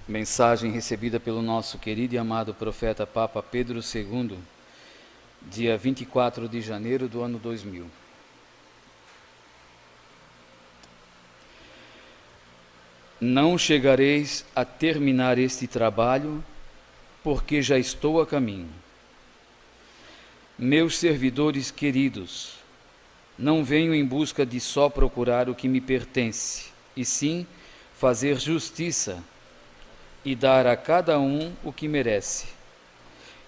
Mensagem recebida pelo nosso querido e amado profeta Papa Pedro II, dia 24 de janeiro do ano 2000. Não chegareis a terminar este trabalho, porque já estou a caminho. Meus servidores queridos, não venho em busca de só procurar o que me pertence, e sim fazer justiça e dar a cada um o que merece.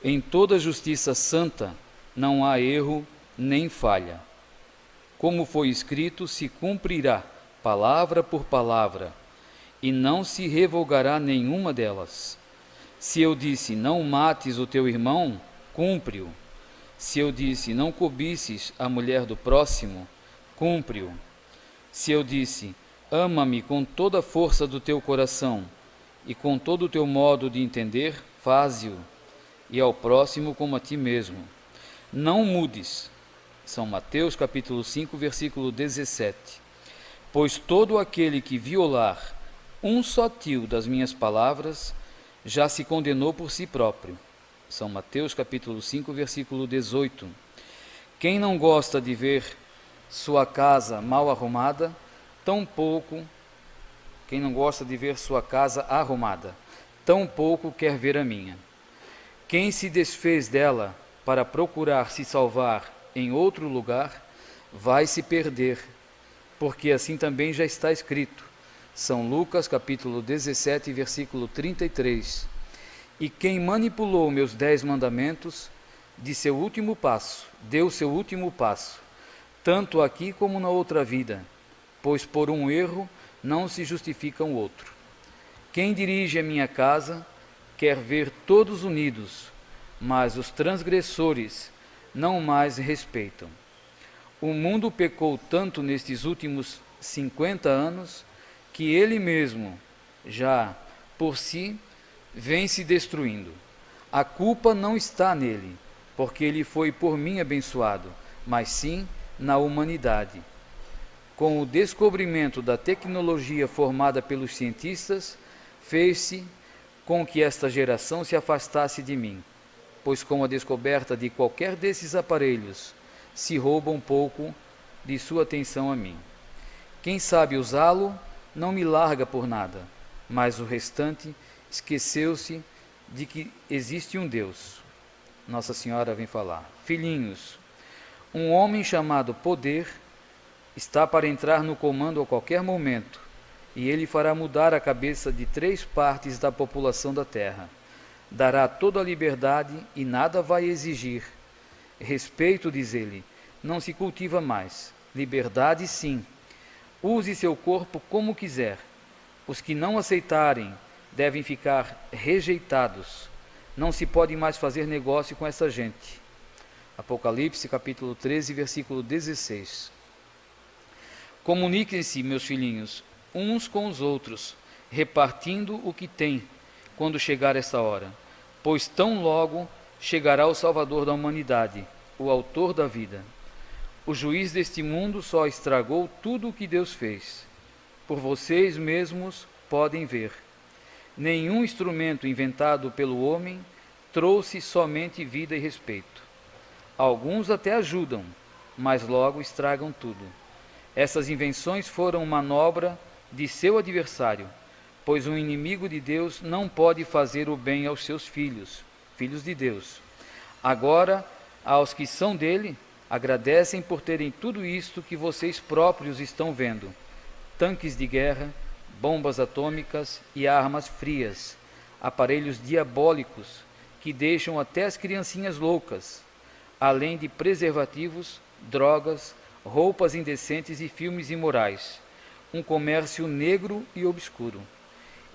Em toda justiça santa não há erro nem falha. Como foi escrito, se cumprirá palavra por palavra, e não se revogará nenhuma delas. Se eu disse, não mates o teu irmão, cumpre-o. Se eu disse, não cobices a mulher do próximo, cumpre-o. Se eu disse, ama-me com toda a força do teu coração, e com todo o teu modo de entender, faze-o, e ao próximo como a ti mesmo. Não mudes. São Mateus capítulo 5, versículo 17. Pois todo aquele que violar um só tio das minhas palavras, já se condenou por si próprio. São Mateus capítulo 5, versículo 18. Quem não gosta de ver sua casa mal arrumada, quem não gosta de ver sua casa arrumada, tampouco quer ver a minha. Quem se desfez dela para procurar se salvar em outro lugar, vai se perder, porque assim também já está escrito. São Lucas capítulo 17, versículo 33. E quem manipulou meus 10 mandamentos, deu seu último passo, tanto aqui como na outra vida, pois por um erro não se justifica o outro. Quem dirige a minha casa quer ver todos unidos, mas os transgressores não mais respeitam. O mundo pecou tanto nestes últimos 50 anos que ele mesmo, já por si, vem se destruindo. A culpa não está nele, porque ele foi por mim abençoado, mas sim na humanidade. Com o descobrimento da tecnologia formada pelos cientistas, fez-se com que esta geração se afastasse de mim, pois com a descoberta de qualquer desses aparelhos, se rouba um pouco de sua atenção a mim. Quem sabe usá-lo, não me larga por nada, mas o restante esqueceu-se de que existe um Deus. Nossa Senhora vem falar. Filhinhos, um homem chamado Poder está para entrar no comando a qualquer momento, e ele fará mudar a cabeça de 3/4 da população da terra. Dará toda a liberdade e nada vai exigir. Respeito, diz ele, não se cultiva mais. Liberdade, sim. Use seu corpo como quiser. Os que não aceitarem devem ficar rejeitados. Não se pode mais fazer negócio com essa gente. Apocalipse, capítulo 13, versículo 16. Comuniquem-se, meus filhinhos, uns com os outros, repartindo o que têm, quando chegar esta hora, pois tão logo chegará o Salvador da humanidade, o autor da vida. O juiz deste mundo só estragou tudo o que Deus fez. Por vocês mesmos podem ver. Nenhum instrumento inventado pelo homem trouxe somente vida e respeito. Alguns até ajudam, mas logo estragam tudo. Essas invenções foram manobra de seu adversário, pois um inimigo de Deus não pode fazer o bem aos seus filhos, filhos de Deus. Agora, aos que são dele, agradecem por terem tudo isto que vocês próprios estão vendo: tanques de guerra, bombas atômicas e armas frias, aparelhos diabólicos que deixam até as criancinhas loucas, além de preservativos, drogas, roupas indecentes e filmes imorais, um comércio negro e obscuro.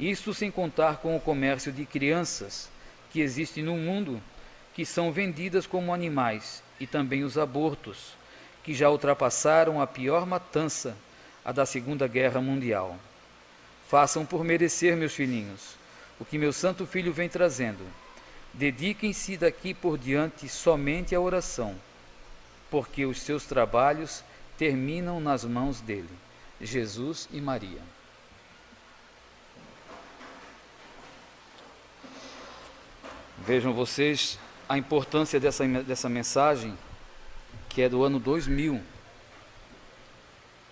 Isso sem contar com o comércio de crianças que existe no mundo, que são vendidas como animais, e também os abortos, que já ultrapassaram a pior matança, a da Segunda Guerra Mundial. Façam por merecer, meus filhinhos, o que meu Santo Filho vem trazendo. Dediquem-se daqui por diante somente à oração, porque os seus trabalhos terminam nas mãos dele, Jesus e Maria. Vejam vocês a importância dessa mensagem, que é do ano 2000.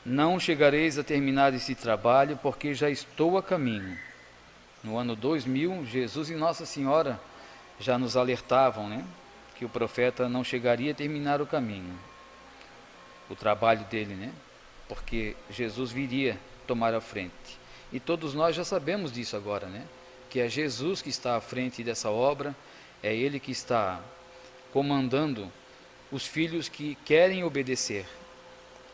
Não chegareis a terminar esse trabalho, porque já estou a caminho. No ano 2000, Jesus e Nossa Senhora já nos alertavam, né, que o profeta não chegaria a terminar o caminho, o trabalho dele, né, porque Jesus viria tomar a frente. E todos nós já sabemos disso agora, né, que é Jesus que está à frente dessa obra, é Ele que está comandando os filhos que querem obedecer.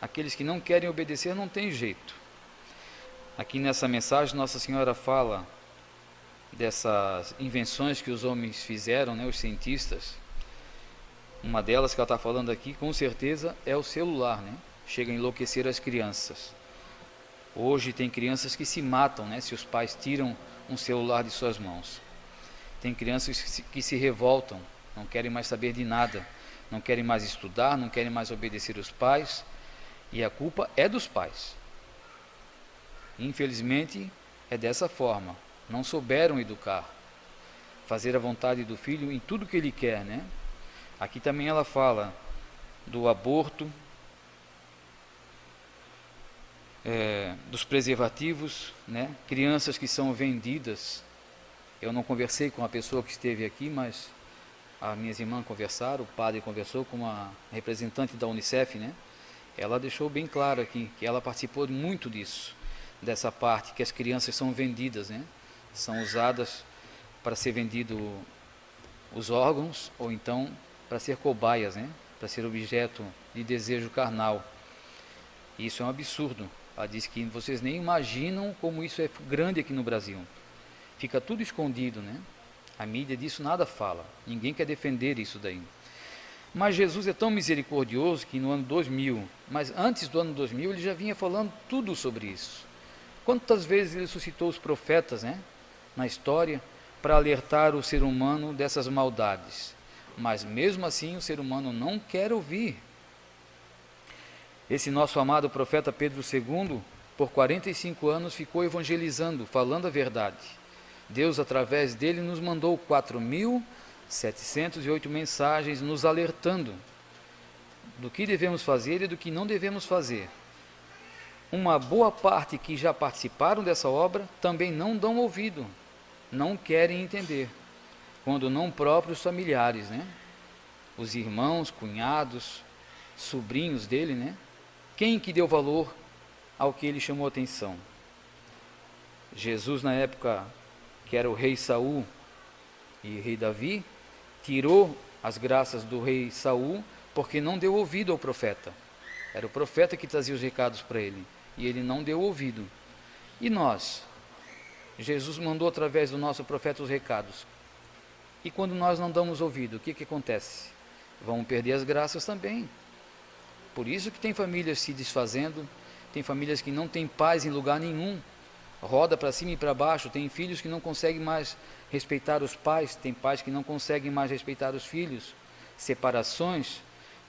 Aqueles que não querem obedecer não tem jeito. Aqui nessa mensagem Nossa Senhora fala dessas invenções que os homens fizeram, né, os cientistas. Uma delas que ela está falando aqui, com certeza, é o celular, né? Chega a enlouquecer as crianças. Hoje tem crianças que se matam, né, se os pais tiram um celular de suas mãos. Tem crianças que se revoltam, não querem mais saber de nada, não querem mais estudar, não querem mais obedecer os pais, e a culpa é dos pais. Infelizmente, é dessa forma. Não souberam educar, fazer a vontade do filho em tudo que ele quer, né? Aqui também ela fala do aborto, dos preservativos, né? Crianças que são vendidas. Eu não conversei com a pessoa que esteve aqui, mas as minhas irmãs conversaram, o padre conversou com uma representante da Unicef, né? Ela deixou bem claro aqui que ela participou muito disso, dessa parte que as crianças são vendidas, né? São usadas para ser vendido os órgãos, ou então para ser cobaias, né? Para ser objeto de desejo carnal. E isso é um absurdo. Ela diz que vocês nem imaginam como isso é grande aqui no Brasil. Fica tudo escondido, né? A mídia disso nada fala. Ninguém quer defender isso daí. Mas Jesus é tão misericordioso que no ano 2000, mas antes do ano 2000, ele já vinha falando tudo sobre isso. Quantas vezes ele suscitou os profetas, né, na história, para alertar o ser humano dessas maldades. Mas mesmo assim o ser humano não quer ouvir. Esse nosso amado profeta Pedro II, por 45 anos, ficou evangelizando, falando a verdade. Deus, através dele, nos mandou 4.708 mensagens nos alertando do que devemos fazer e do que não devemos fazer. Uma boa parte que já participaram dessa obra também não dão ouvido, não querem entender, quando não próprios familiares, né? Os irmãos, cunhados, sobrinhos dele, né? Quem que deu valor ao que ele chamou atenção? Jesus, na época que era o rei Saul e rei Davi, tirou as graças do rei Saul porque não deu ouvido ao profeta. Era o profeta que trazia os recados para ele, e ele não deu ouvido. E nós? Jesus mandou através do nosso profeta os recados. E quando nós não damos ouvido, o que acontece? Vamos perder as graças também. Por isso que tem famílias se desfazendo, tem famílias que não têm paz em lugar nenhum, roda para cima e para baixo, tem filhos que não conseguem mais respeitar os pais, tem pais que não conseguem mais respeitar os filhos, separações.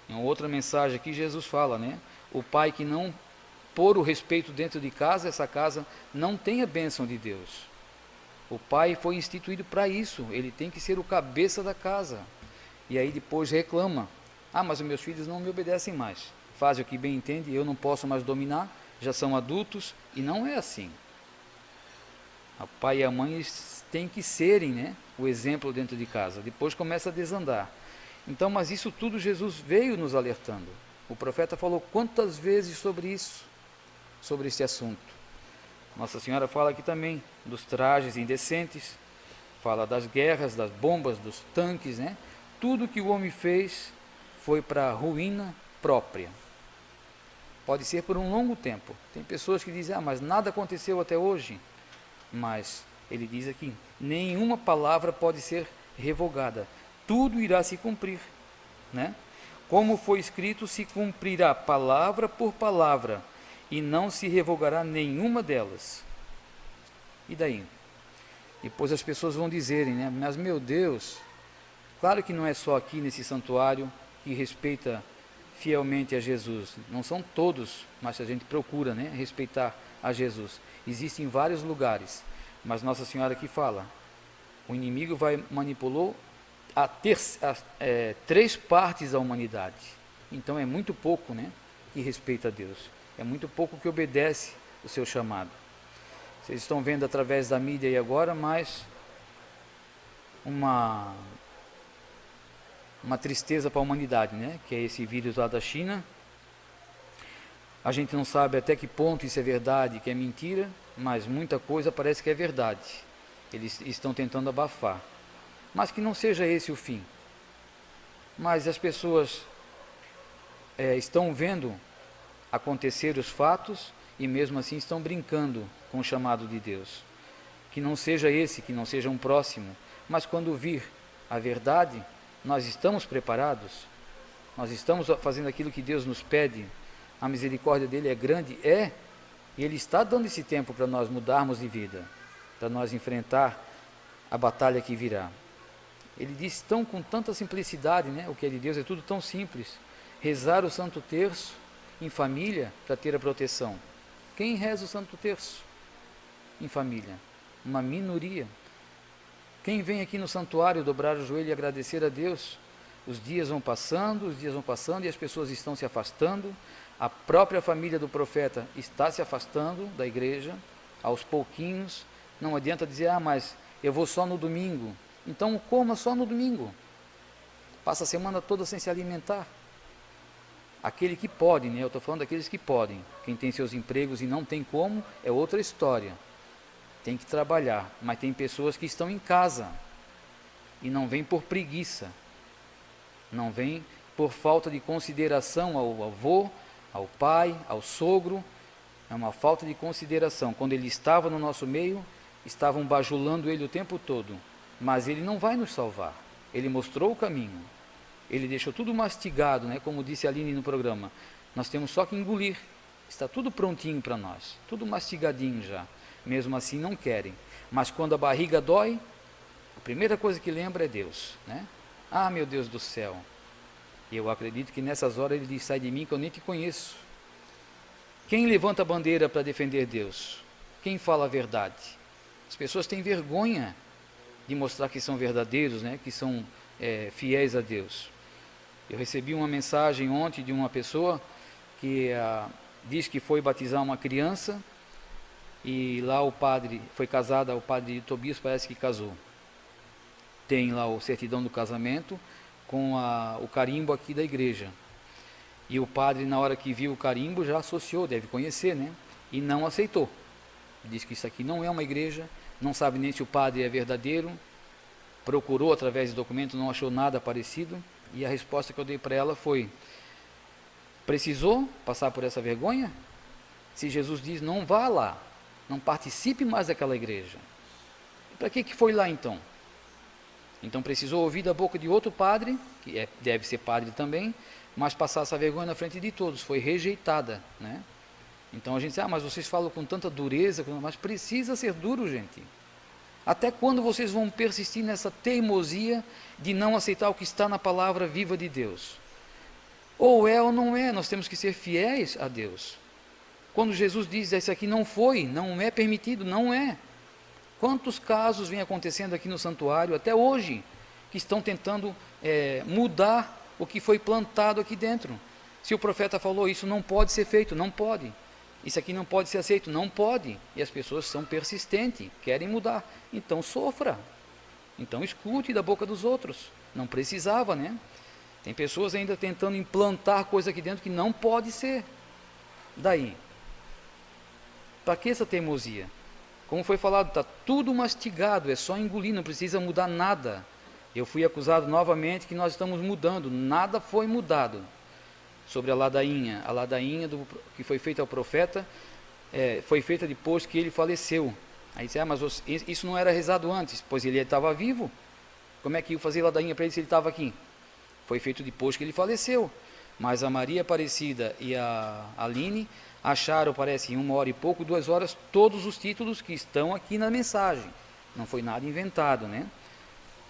Em outra mensagem aqui Jesus fala, né? O pai que não pôr o respeito dentro de casa, essa casa não tem a bênção de Deus. O pai foi instituído para isso, ele tem que ser o cabeça da casa. E aí depois reclama, mas os meus filhos não me obedecem mais, fazem o que bem entende, eu não posso mais dominar, já são adultos, e não é assim. O pai e a mãe têm que serem, né, o exemplo dentro de casa, depois começa a desandar. Então, mas isso tudo Jesus veio nos alertando. O profeta falou quantas vezes sobre isso, sobre esse assunto. Nossa Senhora fala aqui também dos trajes indecentes, fala das guerras, das bombas, dos tanques, né? Tudo que o homem fez foi para a ruína própria. Pode ser por um longo tempo. Tem pessoas que dizem, mas nada aconteceu até hoje. Mas ele diz aqui, nenhuma palavra pode ser revogada. Tudo irá se cumprir, né? Como foi escrito, se cumprirá palavra por palavra, e não se revogará nenhuma delas. E daí? Depois as pessoas vão dizerem, né? Mas meu Deus, claro que não é só aqui nesse santuário que respeita fielmente a Jesus. Não são todos, mas a gente procura, né, respeitar a Jesus. Existem vários lugares, mas Nossa Senhora aqui fala, o inimigo manipulou três partes da humanidade. Então é muito pouco, né, que respeita a Deus. É muito pouco que obedece o seu chamado. Vocês estão vendo através da mídia aí agora, mas uma tristeza para a humanidade, né, que é esse vírus lá da China. A gente não sabe até que ponto isso é verdade, que é mentira, mas muita coisa parece que é verdade. Eles estão tentando abafar. Mas que não seja esse o fim. Mas as pessoas estão vendo acontecer os fatos e mesmo assim estão brincando com o chamado de Deus. Que não seja esse, que não seja um próximo, mas quando vir a verdade, nós estamos preparados, nós estamos fazendo aquilo que Deus nos pede, a misericórdia dele é grande, e ele está dando esse tempo para nós mudarmos de vida, para nós enfrentar a batalha que virá. Ele diz tão com tanta simplicidade, né? O que é de Deus é tudo tão simples. Rezar o Santo Terço em família para ter a proteção. Quem reza o Santo Terço em família? Uma minoria. Quem vem aqui no santuário dobrar o joelho e agradecer a Deus? Os dias vão passando e as pessoas estão se afastando. A própria família do profeta está se afastando da igreja, aos pouquinhos. Não adianta dizer, mas eu vou só no domingo. Então coma só no domingo. Passa a semana toda sem se alimentar. Aquele que pode, né? Eu estou falando daqueles que podem. Quem tem seus empregos e não tem como, é outra história. Tem que trabalhar. Mas tem pessoas que estão em casa e não vêm por preguiça. Não vêm por falta de consideração ao avô, ao pai, ao sogro. É uma falta de consideração. Quando ele estava no nosso meio, estavam bajulando ele o tempo todo. Mas ele não vai nos salvar. Ele mostrou o caminho. Ele deixou tudo mastigado, né? Como disse a Aline no programa. Nós temos só que engolir. Está tudo prontinho para nós. Tudo mastigadinho já. Mesmo assim não querem. Mas quando a barriga dói, a primeira coisa que lembra é Deus, né? Ah, meu Deus do céu. E eu acredito que nessas horas ele diz, sai de mim que eu nem te conheço. Quem levanta a bandeira para defender Deus? Quem fala a verdade? As pessoas têm vergonha de mostrar que são verdadeiros, né? Que são fiéis a Deus. Eu recebi uma mensagem ontem de uma pessoa que diz que foi batizar uma criança e lá o padre, foi casada, o padre Tobias parece que casou. Tem lá o certidão do casamento com o carimbo aqui da igreja. E o padre, na hora que viu o carimbo, já associou, deve conhecer, né? E não aceitou. Diz que isso aqui não é uma igreja, não sabe nem se o padre é verdadeiro, procurou através do documento, não achou nada parecido, e a resposta que eu dei para ela foi, precisou passar por essa vergonha? Se Jesus diz, não vá lá, não participe mais daquela igreja. Para que foi lá então? Então precisou ouvir da boca de outro padre, que deve ser padre também, mas passar essa vergonha na frente de todos, foi rejeitada, né? Então a gente diz, mas vocês falam com tanta dureza, mas precisa ser duro, gente. Até quando vocês vão persistir nessa teimosia de não aceitar o que está na palavra viva de Deus? Ou é ou não é, nós temos que ser fiéis a Deus. Quando Jesus diz, isso aqui não foi, não é permitido, não é. Quantos casos vêm acontecendo aqui no santuário, até hoje, que estão tentando mudar o que foi plantado aqui dentro. Se o profeta falou, isso não pode ser feito, não pode. Isso aqui não pode ser aceito, não pode. E as pessoas são persistentes, querem mudar. Então sofra. Então escute da boca dos outros. Não precisava, né? Tem pessoas ainda tentando implantar coisa aqui dentro que não pode ser. Daí, para que essa teimosia? Como foi falado, está tudo mastigado, é só engolir, não precisa mudar nada. Eu fui acusado novamente que nós estamos mudando, nada foi mudado. Sobre a ladainha que foi feita ao profeta, foi feita depois que ele faleceu. Aí disse, mas isso não era rezado antes, pois ele estava vivo. Como é que eu fazia ladainha para ele se ele estava aqui? Foi feito depois que ele faleceu. Mas a Maria Aparecida e a Aline acharam, parece, em 1 hora e pouco, 2 horas, todos os títulos que estão aqui na mensagem. Não foi nada inventado, né?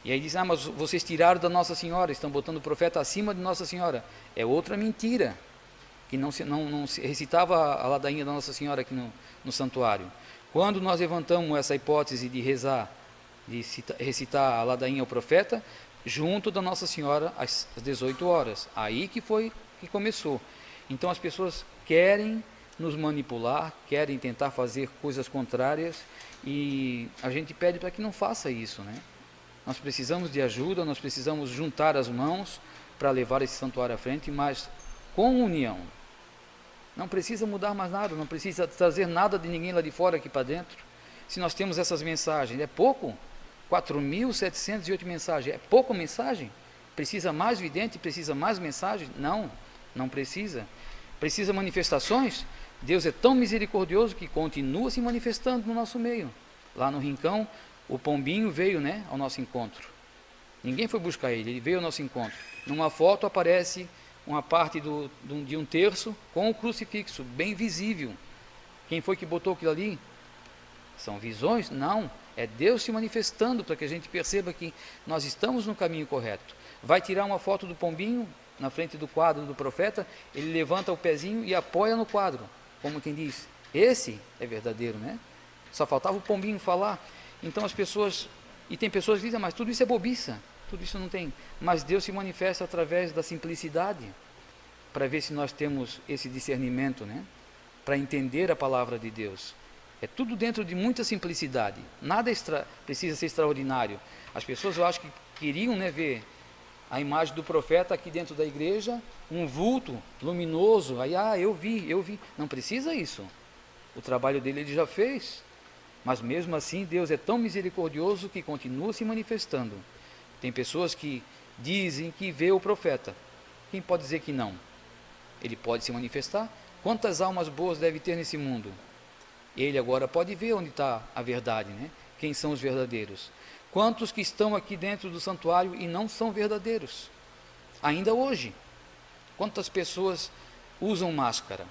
E aí diz, mas vocês tiraram da Nossa Senhora, estão botando o profeta acima de Nossa Senhora. É outra mentira, que não se recitava a ladainha da Nossa Senhora aqui no santuário. Quando nós levantamos essa hipótese de rezar, de recitar a ladainha ao profeta, junto da Nossa Senhora às 18 horas. Aí que começou. Então as pessoas querem nos manipular, querem tentar fazer coisas contrárias, e a gente pede para que não faça isso, né? Nós precisamos de ajuda, nós precisamos juntar as mãos para levar esse santuário à frente, mas com união. Não precisa mudar mais nada, não precisa trazer nada de ninguém lá de fora aqui para dentro. Se nós temos essas mensagens, é pouco? 4.708 mensagens, é pouco mensagem? Precisa mais vidente, precisa mais mensagem? Não, não precisa. Precisa manifestações? Deus é tão misericordioso que continua se manifestando no nosso meio. Lá no Rincão, o pombinho veio, né, ao nosso encontro. Ninguém foi buscar ele, ele veio ao nosso encontro. Numa foto aparece uma parte de um terço com o crucifixo, bem visível. Quem foi que botou aquilo ali? São visões? Não, é Deus se manifestando para que a gente perceba que nós estamos no caminho correto. Vai tirar uma foto do pombinho na frente do quadro do profeta, ele levanta o pezinho e apoia no quadro, como quem diz, esse é verdadeiro, né? Só faltava o pombinho falar. Então as pessoas, e tem pessoas que dizem, mas tudo isso é bobiça, tudo isso não tem, mas Deus se manifesta através da simplicidade, para ver se nós temos esse discernimento, né? Para entender a palavra de Deus. É tudo dentro de muita simplicidade, nada precisa ser extraordinário. As pessoas, eu acho que queriam, né, ver a imagem do profeta aqui dentro da igreja, um vulto luminoso, aí, eu vi, não precisa isso, o trabalho dele ele já fez, mas mesmo assim Deus é tão misericordioso que continua se manifestando. Tem pessoas que dizem que vê o profeta, quem pode dizer que não? Ele pode se manifestar. Quantas almas boas deve ter nesse mundo? Ele agora pode ver onde está a verdade, né? Quem são os verdadeiros? Quantos que estão aqui dentro do santuário e não são verdadeiros? Ainda hoje. Quantas pessoas usam máscara?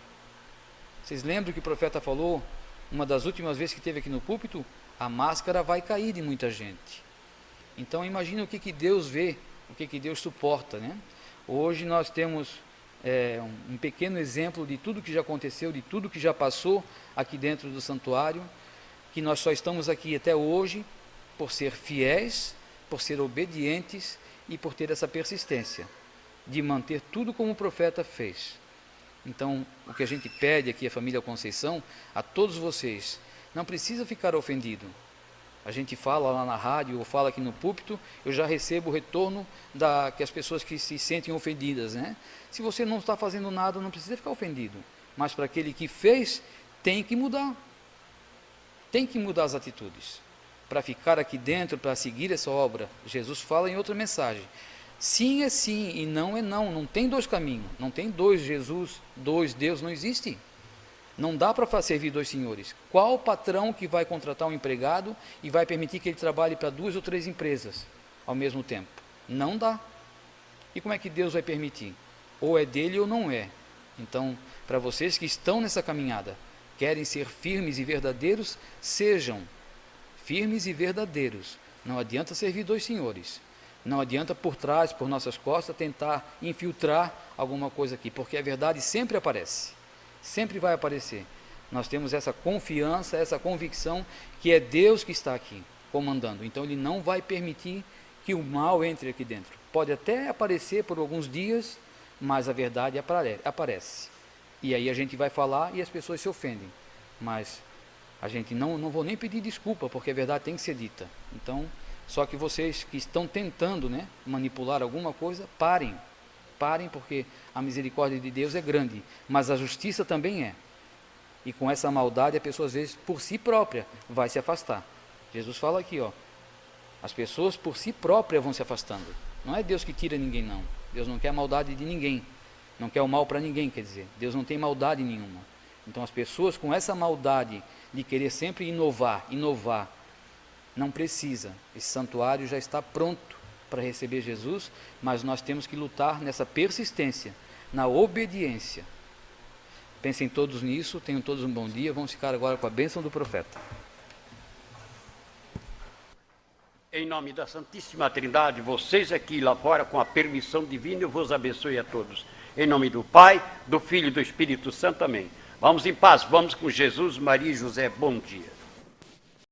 Vocês lembram que o profeta falou, uma das últimas vezes que esteve aqui no púlpito? A máscara vai cair de muita gente. Então imagina o que Deus vê, o que Deus suporta, né? Hoje nós temos um pequeno exemplo de tudo que já aconteceu, de tudo que já passou aqui dentro do santuário, que nós só estamos aqui até hoje por ser fiéis, por ser obedientes e por ter essa persistência de manter tudo como o profeta fez. Então, o que a gente pede aqui, a família Conceição, a todos vocês, não precisa ficar ofendido. A gente fala lá na rádio ou fala aqui no púlpito, eu já recebo o retorno que as pessoas que se sentem ofendidas, né? Se você não está fazendo nada, não precisa ficar ofendido. Mas para aquele que fez, tem que mudar. Tem que mudar as atitudes. Para ficar aqui dentro, para seguir essa obra, Jesus fala em outra mensagem. Sim é sim e não é não. Não tem dois caminhos. Não tem dois Jesus, dois Deus, não existe. Não dá para servir dois senhores. Qual patrão que vai contratar um empregado e vai permitir que ele trabalhe para 2 ou 3 empresas ao mesmo tempo? Não dá. E como é que Deus vai permitir? Ou é dele ou não é. Então, para vocês que estão nessa caminhada, querem ser firmes e verdadeiros, sejam firmes e verdadeiros. Não adianta servir dois senhores. Não adianta por trás, por nossas costas, tentar infiltrar alguma coisa aqui, porque a verdade sempre aparece. Sempre vai aparecer. Nós temos essa confiança, essa convicção que é Deus que está aqui comandando. Então Ele não vai permitir que o mal entre aqui dentro. Pode até aparecer por alguns dias, mas a verdade aparece. E aí a gente vai falar e as pessoas se ofendem. Mas a gente não vou nem pedir desculpa, porque a verdade tem que ser dita. Então, só que vocês que estão tentando, né, manipular alguma coisa, parem, porque a misericórdia de Deus é grande, mas a justiça também é. E com essa maldade a pessoa às vezes por si própria vai se afastar. Jesus fala aqui, as pessoas por si próprias vão se afastando. Não é Deus que tira ninguém, não. Deus não quer a maldade de ninguém, não quer o mal para ninguém, quer dizer. Deus não tem maldade nenhuma. Então as pessoas com essa maldade de querer sempre inovar, não precisa. Esse santuário já está pronto para receber Jesus, mas nós temos que lutar nessa persistência, na obediência. Pensem todos nisso, tenham todos um bom dia. Vamos ficar agora com a bênção do profeta. Em nome da Santíssima Trindade, vocês aqui e lá fora, com a permissão divina, eu vos abençoe a todos. Em nome do Pai, do Filho e do Espírito Santo. Amém. Vamos em paz, vamos com Jesus, Maria e José. Bom dia.